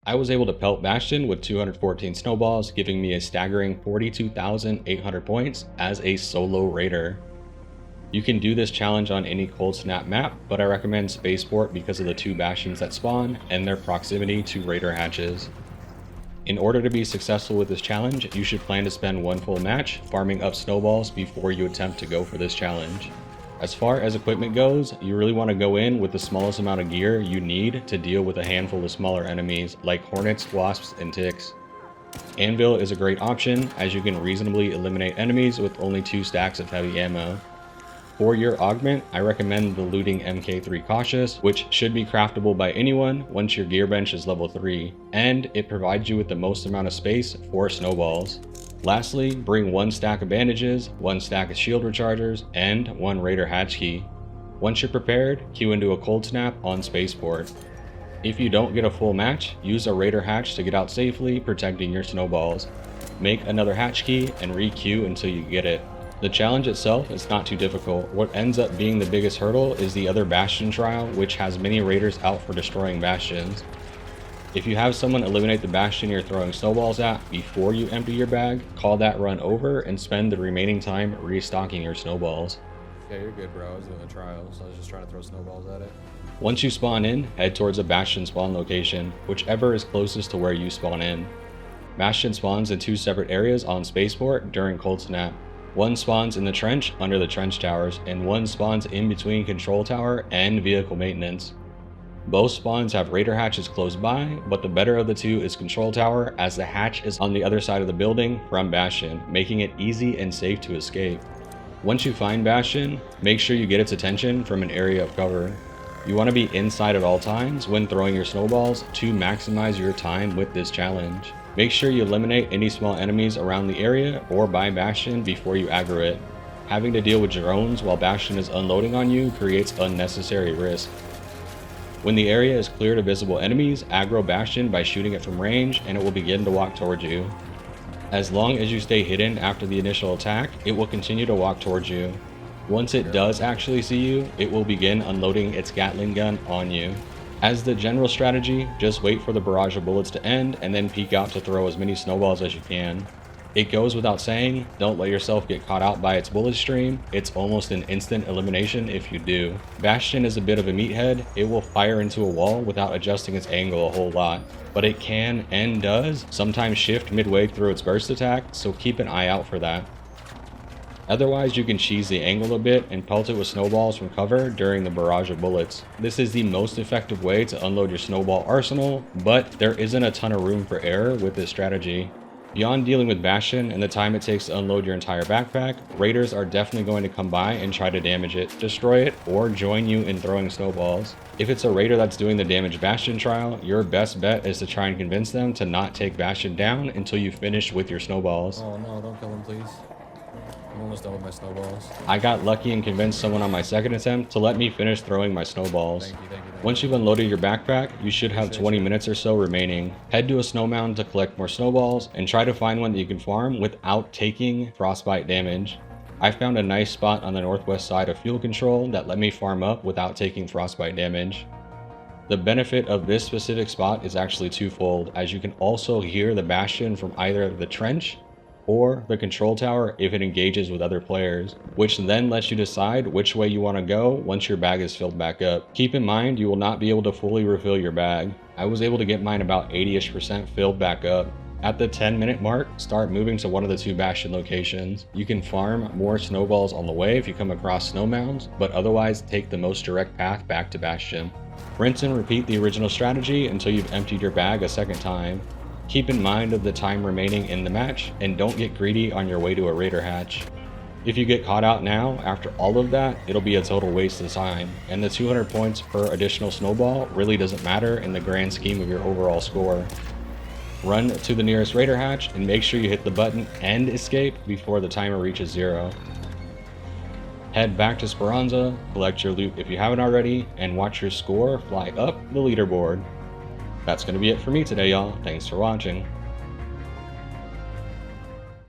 I was able to pelt Bastion with 214 snowballs, giving me a staggering 42,800 points as a solo raider. You can do this challenge on any cold snap map, but I recommend Spaceport because of the 2 Bastions that spawn and their proximity to raider hatches. In order to be successful with this challenge, you should plan to spend 1 full match farming up snowballs before you attempt to go for this challenge. As far as equipment goes, you really want to go in with the smallest amount of gear you need to deal with a handful of smaller enemies like hornets, wasps, and ticks. Anvil is a great option as you can reasonably eliminate enemies with only 2 stacks of heavy ammo. For your augment, I recommend the looting MK3 Cautious, which should be craftable by anyone once your gear bench is level 3, and it provides you with the most amount of space for snowballs. Lastly, bring 1 stack of bandages, 1 stack of shield rechargers, and 1 raider hatch key. Once you're prepared, queue into a cold snap on Spaceport. If you don't get a full match, use a raider hatch to get out safely, protecting your snowballs. Make another hatch key and re-queue until you get it. The challenge itself is not too difficult. What ends up being the biggest hurdle is the other Bastion trial, which has many raiders out for destroying Bastions. If you have someone eliminate the Bastion you're throwing snowballs at before you empty your bag, call that run over and spend the remaining time restocking your snowballs. Yeah, you're good, bro. I was doing the trials. I was just trying to throw snowballs at it. Once you spawn in, head towards a Bastion spawn location, whichever is closest to where you spawn in. Bastion spawns in 2 separate areas on Spaceport during cold snap. 1 spawns in the trench under the trench towers, and 1 spawns in between control tower and vehicle maintenance. Both spawns have raider hatches close by, but the better of the 2 is control tower, as the hatch is on the other side of the building from Bastion, making it easy and safe to escape. Once you find Bastion, make sure you get its attention from an area of cover. You want to be inside at all times when throwing your snowballs to maximize your time with this challenge. Make sure you eliminate any small enemies around the area or by Bastion before you aggro it. Having to deal with drones while Bastion is unloading on you creates unnecessary risk. When the area is cleared of visible enemies, aggro Bastion by shooting it from range and it will begin to walk towards you. As long as you stay hidden after the initial attack, it will continue to walk towards you. Once it does actually see you, it will begin unloading its Gatling gun on you. As the general strategy, just wait for the barrage of bullets to end and then peek out to throw as many snowballs as you can. It goes without saying, don't let yourself get caught out by its bullet stream. It's almost an instant elimination if you do. Bastion is a bit of a meathead. It will fire into a wall without adjusting its angle a whole lot, but it can and does sometimes shift midway through its burst attack, so keep an eye out for that. Otherwise, you can cheese the angle a bit and pelt it with snowballs from cover during the barrage of bullets. This is the most effective way to unload your snowball arsenal, but there isn't a ton of room for error with this strategy. Beyond dealing with Bastion and the time it takes to unload your entire backpack, raiders are definitely going to come by and try to damage it, destroy it, or join you in throwing snowballs. If it's a raider that's doing the damage Bastion trial, your best bet is to try and convince them to not take Bastion down until you finish with your snowballs. Oh no, don't kill him, please. I'm almost done with my snowballs. I got lucky and convinced someone on my second attempt to let me finish throwing my snowballs. Thank you. Once you've unloaded your backpack, you should have 20 minutes or so remaining. Head to a snow mound to collect more snowballs and try to find one that you can farm without taking frostbite damage. I found a nice spot on the northwest side of fuel control that let me farm up without taking frostbite damage. The benefit of this specific spot is actually twofold, as you can also hear the Bastion from either the trench or the control tower if it engages with other players, which then lets you decide which way you want to go once your bag is filled back up. Keep in mind, you will not be able to fully refill your bag. I was able to get mine about 80% filled back up. At the 10-minute mark, start moving to one of the 2 Bastion locations. You can farm more snowballs on the way if you come across snow mounds, but otherwise take the most direct path back to Bastion. Rinse and repeat the original strategy until you've emptied your bag a second time. Keep in mind of the time remaining in the match, and don't get greedy on your way to a raider hatch. If you get caught out now, after all of that, it'll be a total waste of time, and the 200 points per additional snowball really doesn't matter in the grand scheme of your overall score. Run to the nearest raider hatch and make sure you hit the button and escape before the timer reaches 0. Head back to Speranza, collect your loot if you haven't already, and watch your score fly up the leaderboard. That's going to be it for me today, y'all. Thanks for watching.